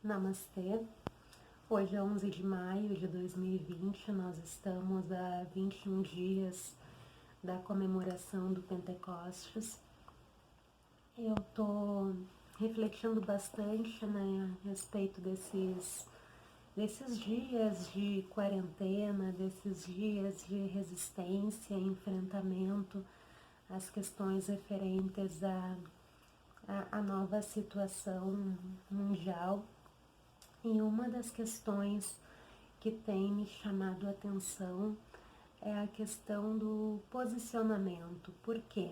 Namastê. Hoje é 11 de maio de 2020, nós estamos a 21 dias da comemoração do Pentecostes. Eu tô refletindo bastante, né, a respeito desses dias de quarentena, desses dias de resistência, enfrentamento às questões referentes à nova situação mundial. E uma das questões que tem me chamado a atenção é a questão do posicionamento. Por quê?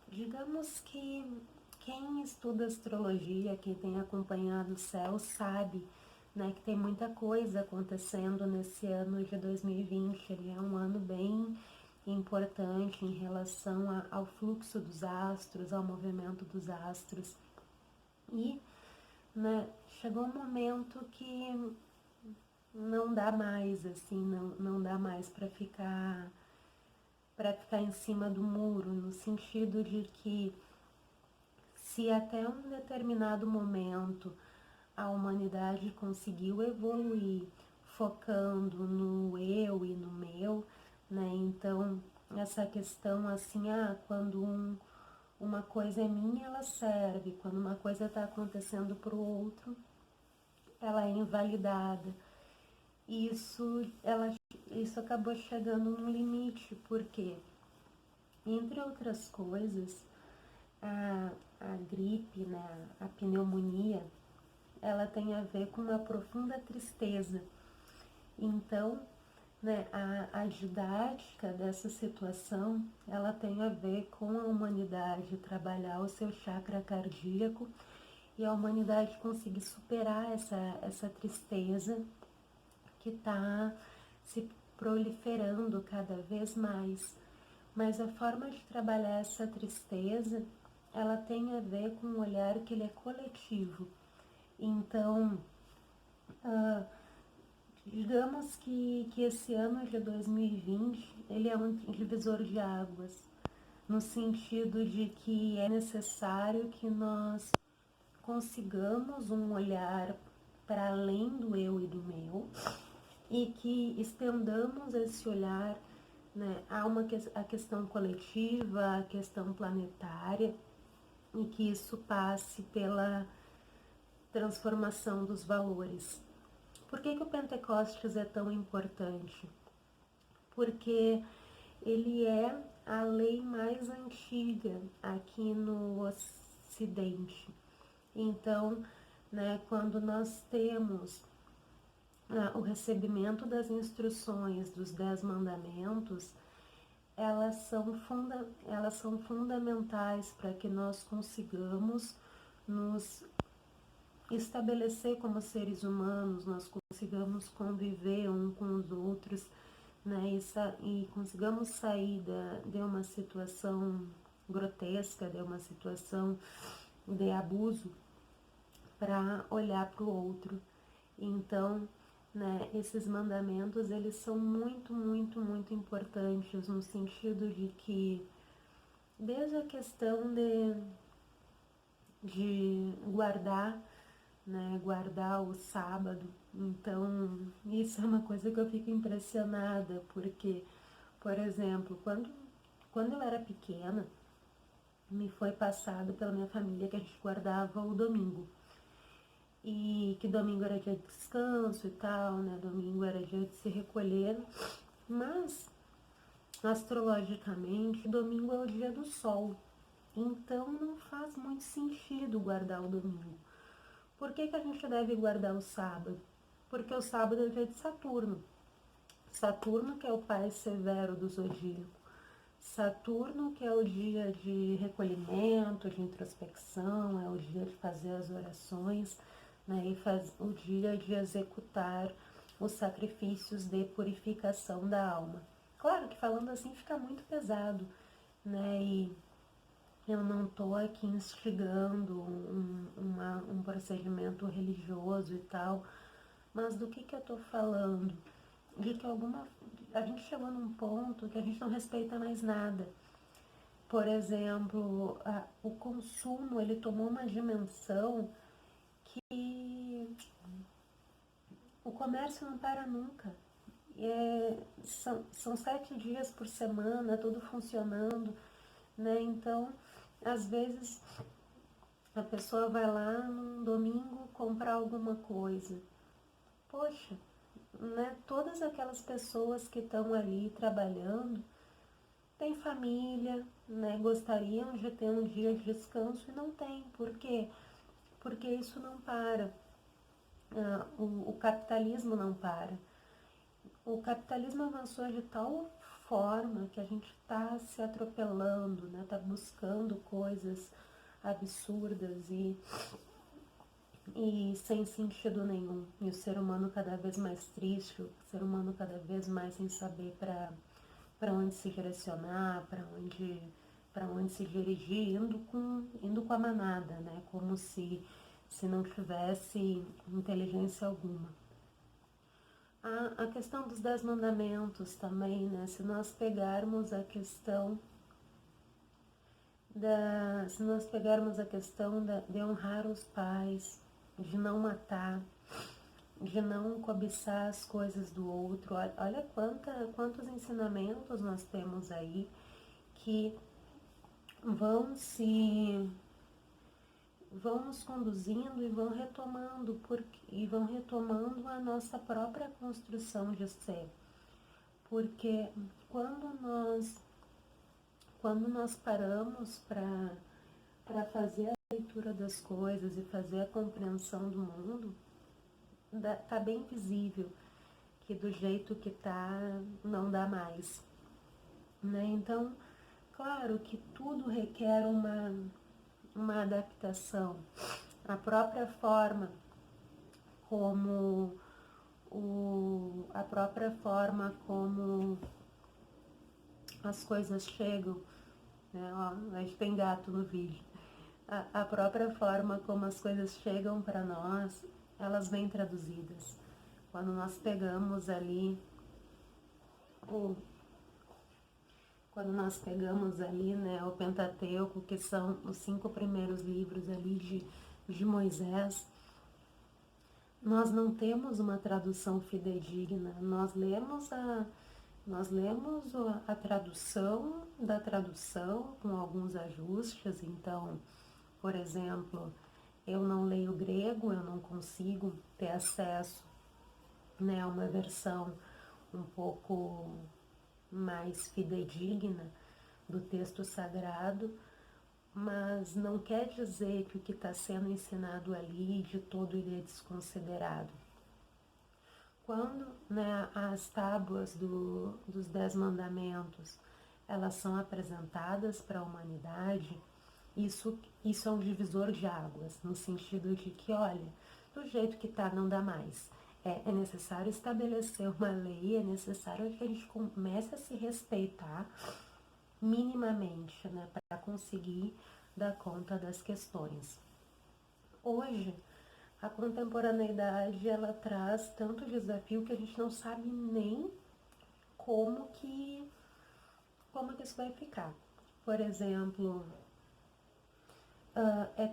Digamos que quem estuda astrologia, quem tem acompanhado o céu, sabe, né, que tem muita coisa acontecendo nesse ano de 2020. Ele é um ano bem importante em relação ao fluxo dos astros, ao movimento dos astros. E, né, chegou um momento que não dá mais, assim, não dá mais para ficar em cima do muro, no sentido de que se até um determinado momento a humanidade conseguiu evoluir focando no eu e no meu, né? Então, essa questão assim, quando uma coisa é minha, ela serve, quando uma coisa está acontecendo para o outro, ela é invalidada. Isso acabou chegando num limite, porque, entre outras coisas, a gripe, né, a pneumonia, ela tem a ver com uma profunda tristeza. Então, né, a didática dessa situação, ela tem a ver com a humanidade trabalhar o seu chakra cardíaco e a humanidade conseguir superar essa tristeza que está se proliferando cada vez mais. Mas a forma de trabalhar essa tristeza, ela tem a ver com um olhar que ele é coletivo. Então, digamos que esse ano de 2020, ele é um divisor de águas, no sentido de que é necessário que nós consigamos um olhar para além do eu e do meu, e que estendamos esse olhar, né, a questão coletiva, a questão planetária, e que isso passe pela transformação dos valores. Por que o Pentecostes é tão importante? Porque ele é a lei mais antiga aqui no Ocidente. Então, né, quando nós temos o recebimento das instruções dos 10 mandamentos, elas são fundamentais para que nós consigamos nos estabelecer como seres humanos, nós consigamos conviver um com os outros, né, e consigamos sair de uma situação grotesca, de uma situação de abuso, para olhar para o outro. Então, né, esses mandamentos, eles são muito, muito, muito importantes, no sentido de que, desde a questão de guardar, né, guardar o sábado. Então, isso é uma coisa que eu fico impressionada, porque, por exemplo, quando eu era pequena, me foi passado pela minha família que a gente guardava o domingo. E que domingo era dia de descanso e tal, né? Domingo era dia de se recolher. Mas, astrologicamente, domingo é o dia do sol. Então, não faz muito sentido guardar o domingo. Por que a gente deve guardar o sábado? Porque o sábado é o dia de Saturno. Saturno, que é o pai severo do zodíaco. Saturno, que é o dia de recolhimento, de introspecção, é o dia de fazer as orações, né, e o dia de executar os sacrifícios de purificação da alma. Claro que falando assim fica muito pesado, né, e eu não estou aqui instigando um procedimento religioso e tal, mas do que eu estou falando? De que a gente chegou num ponto que a gente não respeita mais nada. Por exemplo, o consumo, ele tomou uma dimensão que o comércio não para nunca. São 7 dias por semana, tudo funcionando, né? Então, às vezes, a pessoa vai lá num domingo comprar alguma coisa. Poxa, né? Todas aquelas pessoas que estão ali trabalhando têm família, né? Gostariam de ter um dia de descanso e não tem. Por quê? Porque isso não para. O capitalismo não para. O capitalismo avançou de tal forma que a gente está se atropelando, né? Tá buscando coisas absurdas e sem sentido nenhum. E o ser humano cada vez mais triste, o ser humano cada vez mais sem saber para onde se direcionar, para onde se dirigir, indo com a manada, né? Como se não tivesse inteligência alguma. A questão dos 10 mandamentos também, né? Se nós pegarmos a questão de honrar os pais, de não matar, de não cobiçar as coisas do outro, olha quantos ensinamentos nós temos aí que vão nos conduzindo e vão retomando a nossa própria construção de ser. Porque quando nós paramos para fazer a leitura das coisas e fazer a compreensão do mundo, tá bem visível que do jeito que tá, não dá mais, né? Então, claro que tudo requer uma adaptação. A própria forma como as coisas chegam, né? Ó, a gente tem gato no vídeo. A própria forma como as coisas chegam para nós, elas vêm traduzidas. Quando nós pegamos ali né, o Pentateuco, que são os 5 primeiros livros ali de Moisés, nós não temos uma tradução fidedigna. Nós lemos a tradução da tradução com alguns ajustes. Então, por exemplo, eu não leio grego, eu não consigo ter acesso, né, a uma versão um pouco mais fidedigna do texto sagrado, mas não quer dizer que o que está sendo ensinado ali de todo ele é desconsiderado. Quando, né, as tábuas dos 10 mandamentos, elas são apresentadas para a humanidade, isso é um divisor de águas, no sentido de que, olha, do jeito que está não dá mais. É necessário estabelecer uma lei, é necessário que a gente comece a se respeitar minimamente, né, para conseguir dar conta das questões. Hoje, a contemporaneidade, ela traz tanto desafio que a gente não sabe nem como que isso vai ficar. Por exemplo, é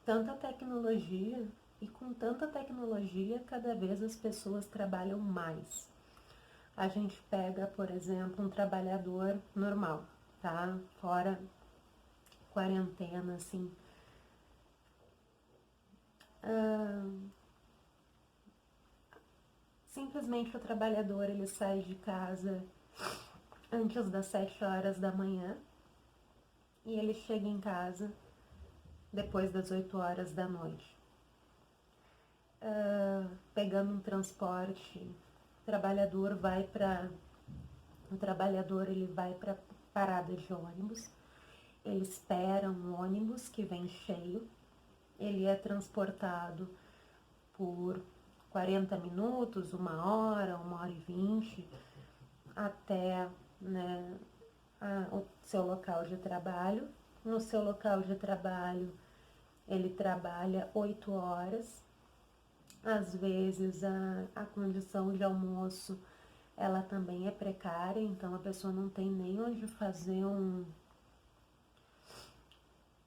tanta tecnologia, e com tanta tecnologia, cada vez as pessoas trabalham mais. A gente pega, por exemplo, um trabalhador normal, tá? Fora quarentena, assim. Simplesmente o trabalhador, ele sai de casa antes das 7 horas da manhã e ele chega em casa depois das 8 horas da noite. Pegando um transporte, o trabalhador ele vai para parada de ônibus, ele espera um ônibus que vem cheio, ele é transportado por 40 minutos, 1 hora, 1 hora e 20, até, né, o seu local de trabalho. No seu local de trabalho, ele trabalha 8 horas. Às vezes, a condição de almoço, ela também é precária, então a pessoa não tem nem onde fazer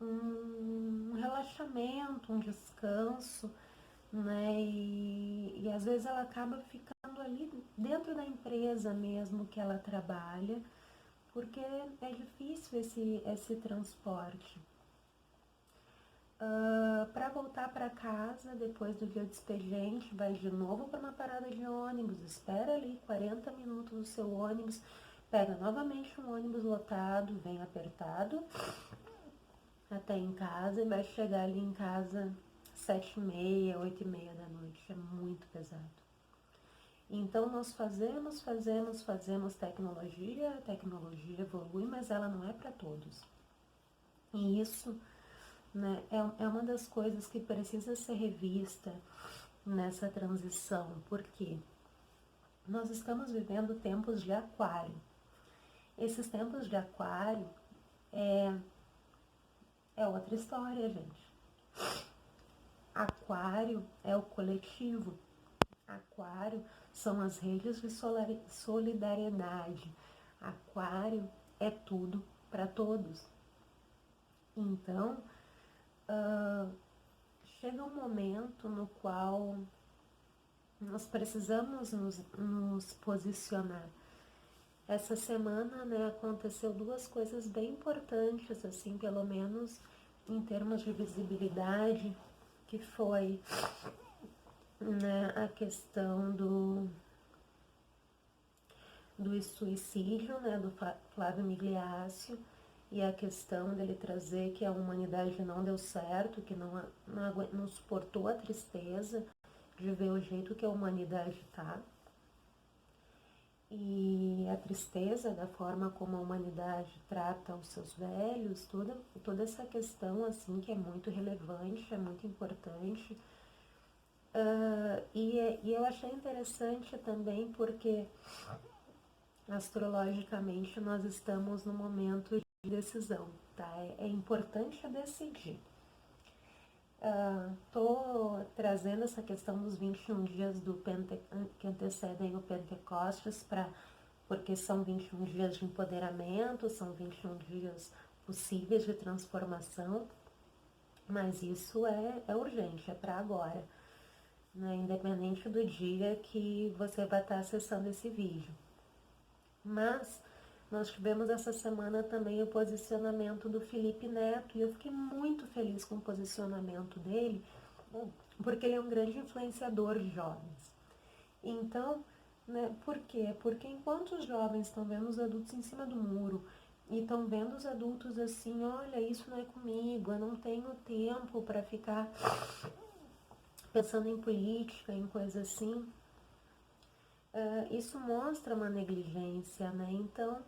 um relaxamento, um descanso, né? E às vezes ela acaba ficando ali dentro da empresa mesmo que ela trabalha, porque é difícil esse transporte. Para voltar para casa, depois do dia do expediente, vai de novo para uma parada de ônibus, espera ali 40 minutos o seu ônibus, pega novamente um ônibus lotado, vem apertado até em casa e vai chegar ali em casa 7h30, 8h30 da noite. É muito pesado. Então nós fazemos tecnologia, a tecnologia evolui, mas ela não é para todos. E isso, né, é uma das coisas que precisa ser revista nessa transição, porque nós estamos vivendo tempos de aquário. Esses tempos de aquário é outra história, gente. Aquário é o coletivo. Aquário são as redes de solidariedade. Aquário é tudo para todos. Então, chega um momento no qual nós precisamos nos posicionar. Essa semana, né, aconteceu duas coisas bem importantes, assim, pelo menos em termos de visibilidade, que foi, né, a questão do suicídio, né, do Flávio Migliaccio, e a questão dele trazer que a humanidade não deu certo, que não suportou a tristeza de ver o jeito que a humanidade está, e a tristeza da forma como a humanidade trata os seus velhos, toda essa questão assim que é muito relevante, é muito importante. E eu achei interessante também porque astrologicamente nós estamos no momento de decisão, tá? É importante decidir. Tô trazendo essa questão dos 21 dias que antecedem o Pentecostes, porque são 21 dias de empoderamento, são 21 dias possíveis de transformação, mas isso é urgente, é para agora, né? Independente do dia que você vai estar acessando esse vídeo. Mas nós tivemos essa semana também o posicionamento do Felipe Neto, e eu fiquei muito feliz com o posicionamento dele, porque ele é um grande influenciador de jovens. Então, né, por quê? Porque enquanto os jovens estão vendo os adultos em cima do muro, e estão vendo os adultos assim, olha, isso não é comigo, eu não tenho tempo para ficar pensando em política, em coisa assim, isso mostra uma negligência, né? Então,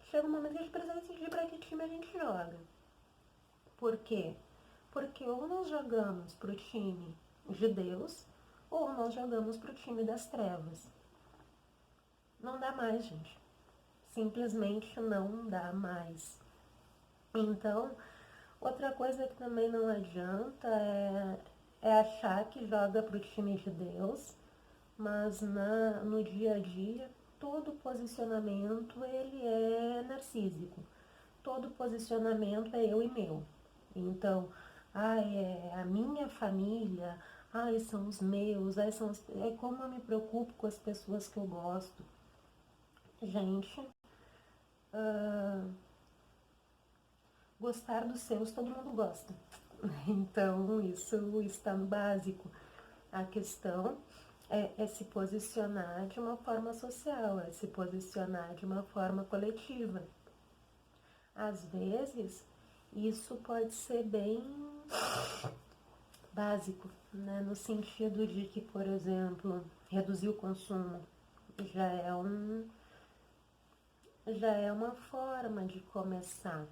chega um momento que a gente precisa decidir para que time a gente joga. Por quê? Porque ou nós jogamos para o time de Deus, ou nós jogamos para o time das trevas. Não dá mais, gente. Simplesmente não dá mais. Então, outra coisa que também não adianta é achar que joga para o time de Deus, mas no dia a dia todo posicionamento ele é narcísico. Todo posicionamento é eu e meu. Então, é a minha família, são os meus, é como eu me preocupo com as pessoas que eu gosto. Gente, gostar dos seus todo mundo gosta. Então, isso está no básico. A questão é se posicionar de uma forma social, é se posicionar de uma forma coletiva. Às vezes, isso pode ser bem básico, né? No sentido de que, por exemplo, reduzir o consumo já é uma forma de começar,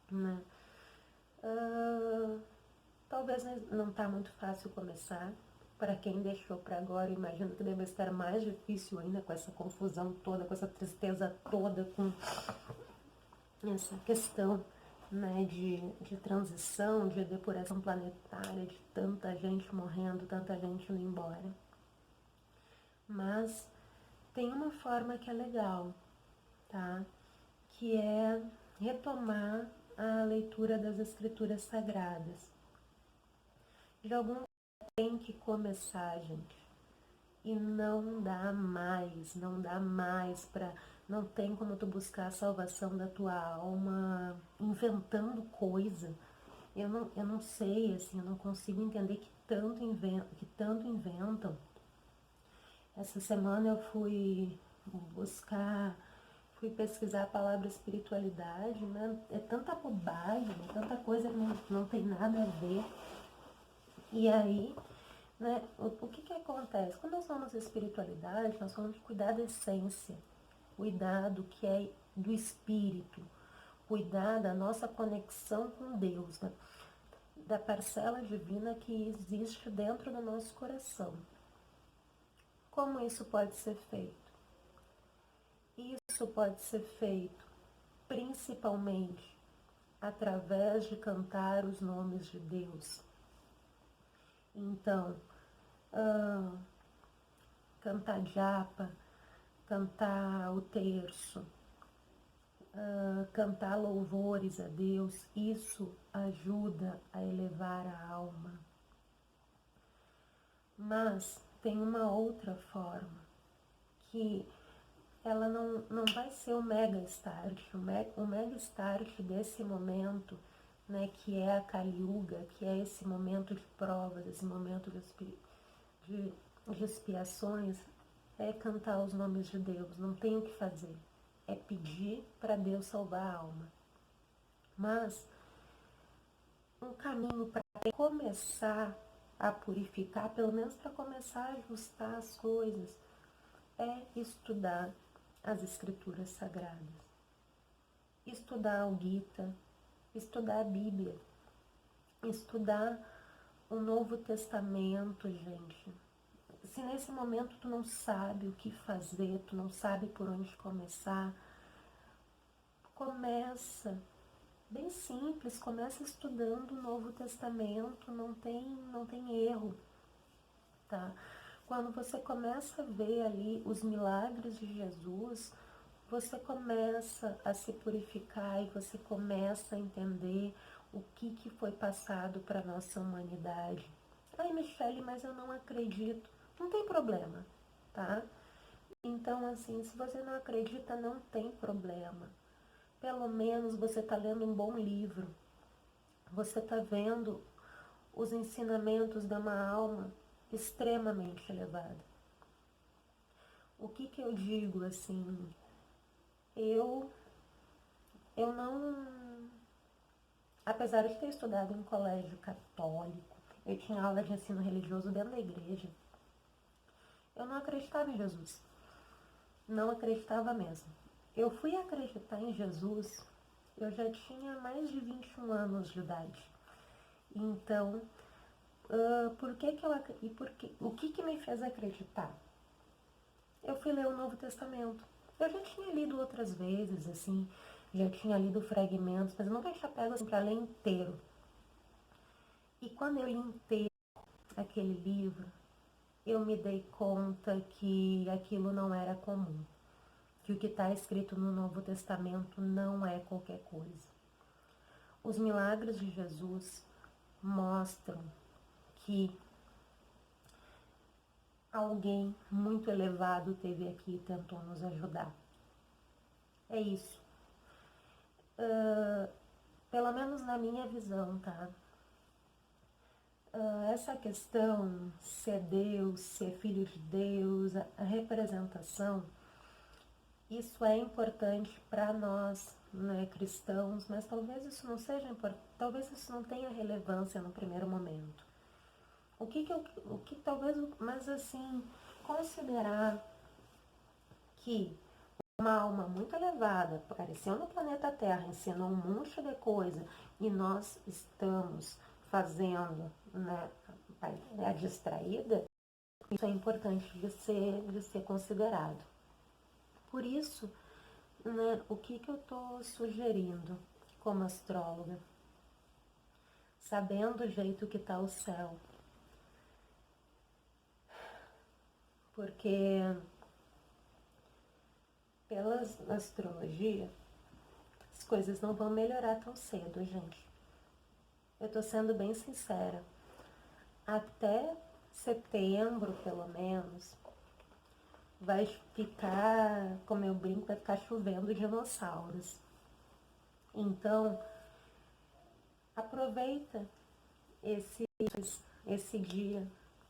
né? Talvez não está muito fácil começar. Para quem deixou para agora, imagino que deve estar mais difícil ainda com essa confusão toda, com essa tristeza toda, com essa questão, né, de transição, de depuração planetária, de tanta gente morrendo, tanta gente indo embora. Mas tem uma forma que é legal, tá? Que é retomar a leitura das escrituras sagradas. De algum modo tem que começar, gente. E não dá mais para... Não tem como tu buscar a salvação da tua alma inventando coisa. Eu não sei, assim, eu não consigo entender que tanto inventam. Essa semana eu fui pesquisar a palavra espiritualidade, né? É tanta bobagem, é tanta coisa que não tem nada a ver. E aí, né, o que acontece? Quando nós falamos de espiritualidade, nós falamos de cuidar da essência, cuidar do que é do espírito, cuidar da nossa conexão com Deus, né? Da parcela divina que existe dentro do nosso coração. Como isso pode ser feito? Isso pode ser feito principalmente através de cantar os nomes de Deus. Então, cantar japa, cantar o terço, cantar louvores a Deus, isso ajuda a elevar a alma. Mas tem uma outra forma, que ela não vai ser o mega start. O mega start desse momento, né, que é a Kali Yuga, que é esse momento de provas, esse momento de expiações, é cantar os nomes de Deus. Não tem o que fazer. É pedir para Deus salvar a alma. Mas um caminho para começar a purificar, pelo menos para começar a ajustar as coisas, é estudar as escrituras sagradas. Estudar o Gita, estudar a Bíblia, estudar o Novo Testamento, gente. Se nesse momento tu não sabe o que fazer, tu não sabe por onde começar, começa bem simples, começa estudando o Novo Testamento, não tem erro, tá? Quando você começa a ver ali os milagres de Jesus, você começa a se purificar e você começa a entender o que foi passado para a nossa humanidade. Ai, Michele, mas eu não acredito. Não tem problema, tá? Então, assim, se você não acredita, não tem problema. Pelo menos você está lendo um bom livro. Você está vendo os ensinamentos de uma alma extremamente elevada. O que eu digo, assim, eu não... Apesar de ter estudado em colégio católico, eu tinha aula de ensino religioso dentro da igreja, eu não acreditava em Jesus. Não acreditava mesmo. Eu fui acreditar em Jesus, eu já tinha mais de 21 anos de idade. Então, o que me fez acreditar? Eu fui ler o Novo Testamento. Eu já tinha lido outras vezes, assim, já tinha lido fragmentos, mas eu nunca tinha pego assim para ler inteiro. E quando eu li inteiro aquele livro, eu me dei conta que aquilo não era comum, que o que está escrito no Novo Testamento não é qualquer coisa. Os milagres de Jesus mostram que alguém muito elevado esteve aqui e tentou nos ajudar. É isso. Pelo menos na minha visão, tá? Essa questão, se é Deus, se é filho de Deus, a representação, isso é importante para nós, né, cristãos, mas talvez isso não seja importante, talvez isso não tenha relevância no primeiro momento. O que talvez, mas assim, considerar que uma alma muito elevada apareceu no planeta Terra, ensinou um monte de coisa e nós estamos fazendo, né, a distraída, isso é importante de ser considerado. Por isso, né, o que eu estou sugerindo como astróloga? Sabendo o jeito que está o céu. Porque pela astrologia, coisas não vão melhorar tão cedo, gente. Eu tô sendo bem sincera. Até setembro, pelo menos, vai ficar, como eu brinco, vai ficar chovendo dinossauros. Então, aproveita esse dia,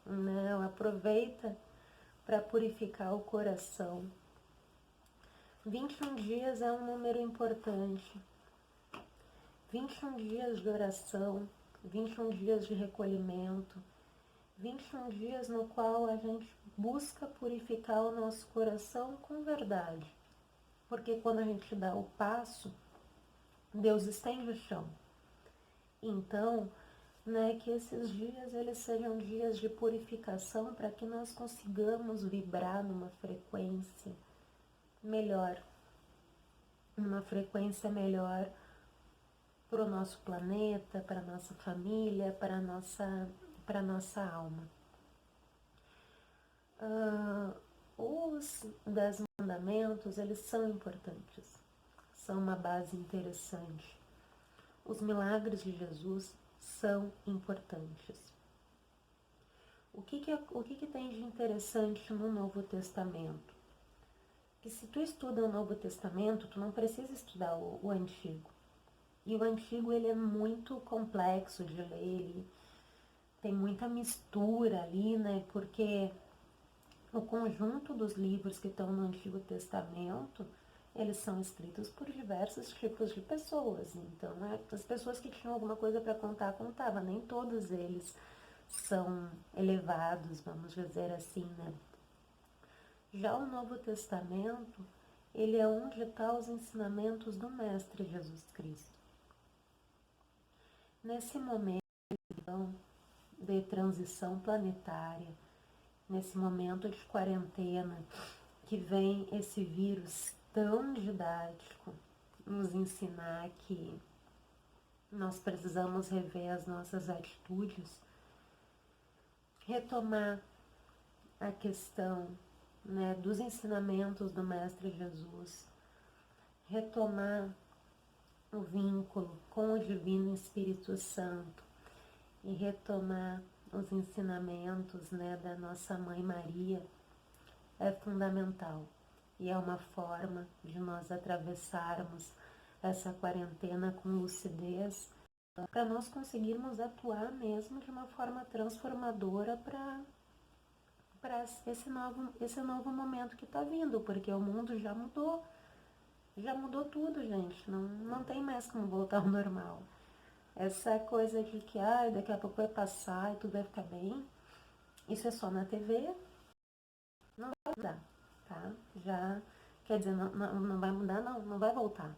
não, aproveita para purificar o coração. 21 dias é um número importante. 21 dias de oração, 21 dias de recolhimento, 21 dias no qual a gente busca purificar o nosso coração com verdade. Porque quando a gente dá o passo, Deus estende o chão. Então, né, que esses dias eles sejam dias de purificação para que nós consigamos vibrar numa frequência melhor, para o nosso planeta, para a nossa família, para a nossa alma. Os 10 mandamentos, eles são importantes, são uma base interessante. Os milagres de Jesus são importantes. O que tem de interessante no Novo Testamento? Que se tu estuda o Novo Testamento, tu não precisa estudar o Antigo. E o Antigo, ele é muito complexo de ler, ele tem muita mistura ali, né? Porque o conjunto dos livros que estão no Antigo Testamento, eles são escritos por diversos tipos de pessoas. Então, né, as pessoas que tinham alguma coisa para contar, contavam. Nem todos eles são elevados, vamos dizer assim, né? Já o Novo Testamento, ele é onde estão os ensinamentos do Mestre Jesus Cristo. Nesse momento, então, de transição planetária, nesse momento de quarentena, que vem esse vírus tão didático nos ensinar que nós precisamos rever as nossas atitudes, retomar a questão, né, dos ensinamentos do Mestre Jesus, retomar o vínculo com o Divino Espírito Santo e retomar os ensinamentos, né, da nossa Mãe Maria é fundamental. E é uma forma de nós atravessarmos essa quarentena com lucidez para nós conseguirmos atuar mesmo de uma forma transformadora para esse novo momento que está vindo, porque o mundo já mudou tudo, gente, não tem mais como voltar ao normal. Essa coisa de que daqui a pouco vai passar e tudo vai ficar bem, isso é só na TV, não vai mudar, tá? Já, quer dizer, não vai mudar, não vai voltar.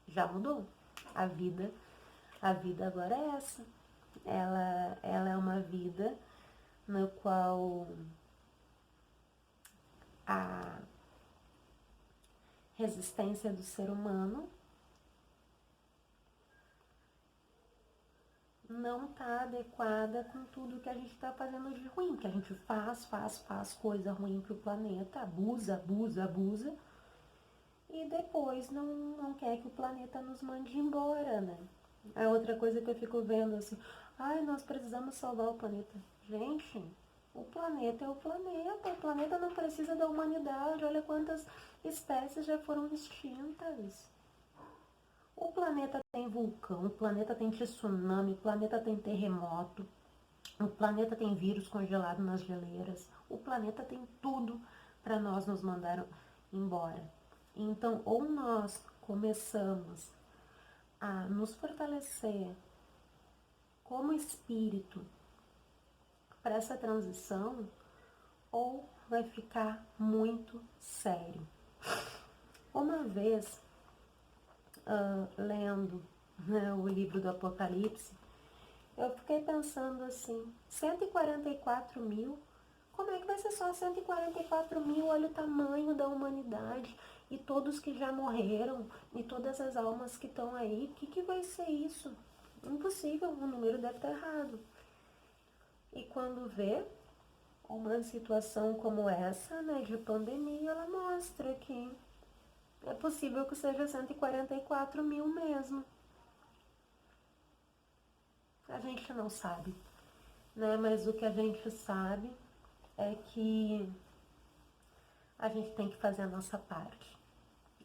Já mudou. A vida agora é essa. Ela é uma vida no qual a resistência do ser humano não está adequada com tudo que a gente está fazendo de ruim, que a gente faz coisa ruim pro planeta, abusa, e depois não quer que o planeta nos mande embora, né? É outra coisa que eu fico vendo assim, nós precisamos salvar o planeta. Gente, o planeta é o planeta não precisa da humanidade, olha quantas espécies já foram extintas. O planeta tem vulcão, o planeta tem tsunami, o planeta tem terremoto, o planeta tem vírus congelado nas geleiras, o planeta tem tudo para nós nos mandar embora. Então, ou nós começamos a nos fortalecer como espírito para essa transição, ou vai ficar muito sério. Uma vez, lendo, né, o livro do Apocalipse, eu fiquei pensando assim, 144 mil, como é que vai ser só 144 mil? Olha o tamanho da humanidade e todos que já morreram e todas as almas que estão aí, o que vai ser isso? Impossível, o número deve estar errado. E quando vê uma situação como essa, né, de pandemia, ela mostra que É possível que seja 144 mil mesmo. A gente não sabe, né? Mas o que a gente sabe é que a gente tem que fazer a nossa parte.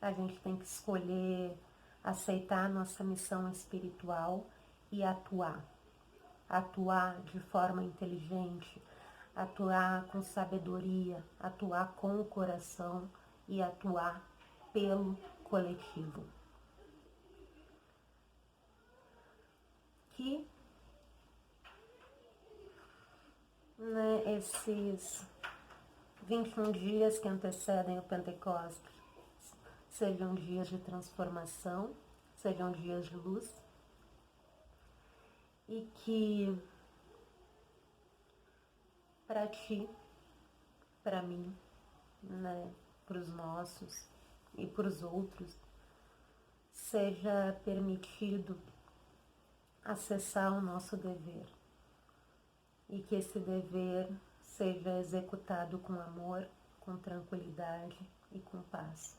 A gente tem que escolher aceitar a nossa missão espiritual e atuar. Atuar de forma inteligente, atuar com sabedoria, atuar com o coração e atuar pelo coletivo. Que, né, esses 21 dias que antecedem o Pentecostes sejam dias de transformação, sejam dias de luz, e que para ti, para mim, né, para os nossos e para os outros, seja permitido acessar o nosso dever e que esse dever seja executado com amor, com tranquilidade e com paz.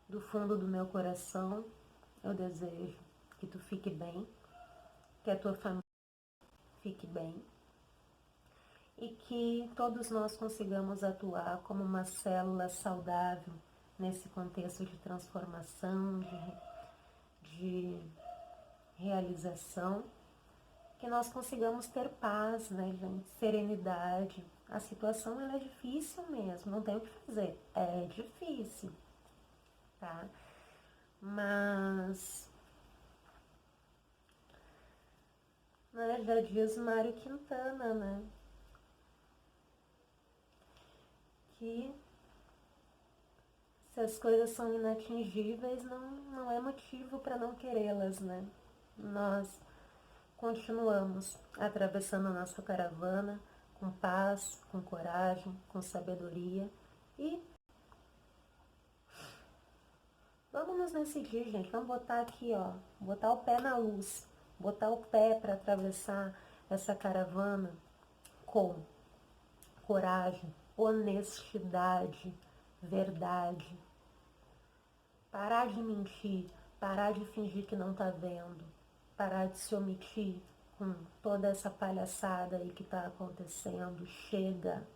Do fundo do meu coração, eu desejo que tu fique bem, que a tua família fique bem e que todos nós consigamos atuar como uma célula saudável nesse contexto de transformação, de realização, que nós consigamos ter paz, né, gente? Serenidade. A situação ela é difícil mesmo, não tem o que fazer, é difícil, tá? Mas, né, já diz Mário Quintana, né, que se as coisas são inatingíveis, não é motivo para não querê-las, né? Nós continuamos atravessando a nossa caravana com paz, com coragem, com sabedoria e vamos nos decidir, gente. Vamos botar aqui, ó, botar o pé na luz, botar o pé para atravessar essa caravana com coragem, honestidade, verdade. Parar de mentir, parar de fingir que não tá vendo, parar de se omitir com toda essa palhaçada aí que tá acontecendo. Chega,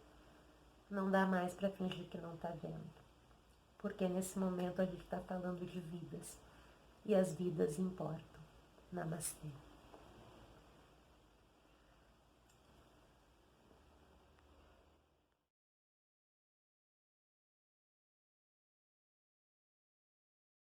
não dá mais para fingir que não tá vendo. Porque nesse momento a gente tá falando de vidas e as vidas importam. Namastê.